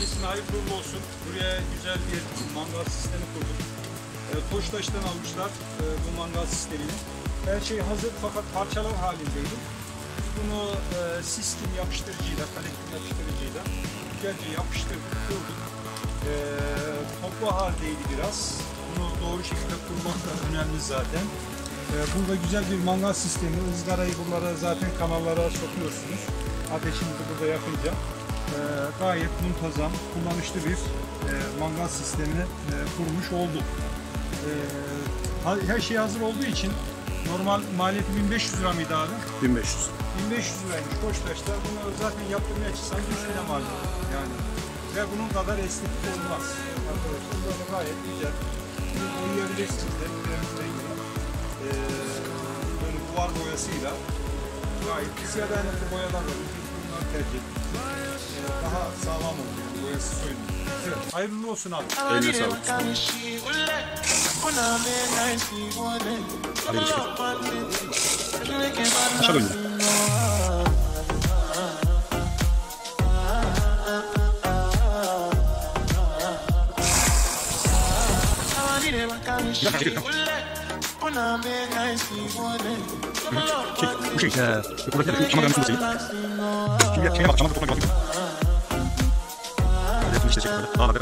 herkesin hayırlı uğurlu olsun. Buraya güzel bir mangal sistemi kurduk. Toştaş'tan almışlar bu mangal sistemini. Her şey hazır fakat parçalar halindeydi. Bunu sistem yapıştırıcıyla, kalektif yapıştırıcıyla güzelce yapıştırdık, kurduk. Toplu haldeydi biraz. Bunu doğru şekilde kurmak da önemli zaten. Burada güzel bir mangal sistemi, ızgarayı bunlara zaten kanallara sokuyorsunuz. Ateşimizi burada yakınca gayet muntazam, kullanışlı bir mangal sistemini kurmuş olduk. Her şey hazır olduğu için normal maliyeti 1500 lira mıydı abi? 1500. 1500 liraymış Koçtaş'ta. Bunu zaten yaptırmaya çıksan 3 lira maliyeti yani. Ve bunun kadar estetik olmaz. Arkadaşlar böyle gayet güzel. Bunu boyayabilirsiniz de böyle duvar boyasıyla gayet siyah dayanıklı boyalar var. Bunları tercih ettim. Daha sağlam oluyor. Boyası soyunuyor. Evet. Hayırlı olsun abi. Eline sağlık. Aşağı dönüyor. Bu şey, buradaki çamadan üstünde sayı. Şimdi şeye bak, çamadan tutmak lazım. İşte çekti böyle. Daha da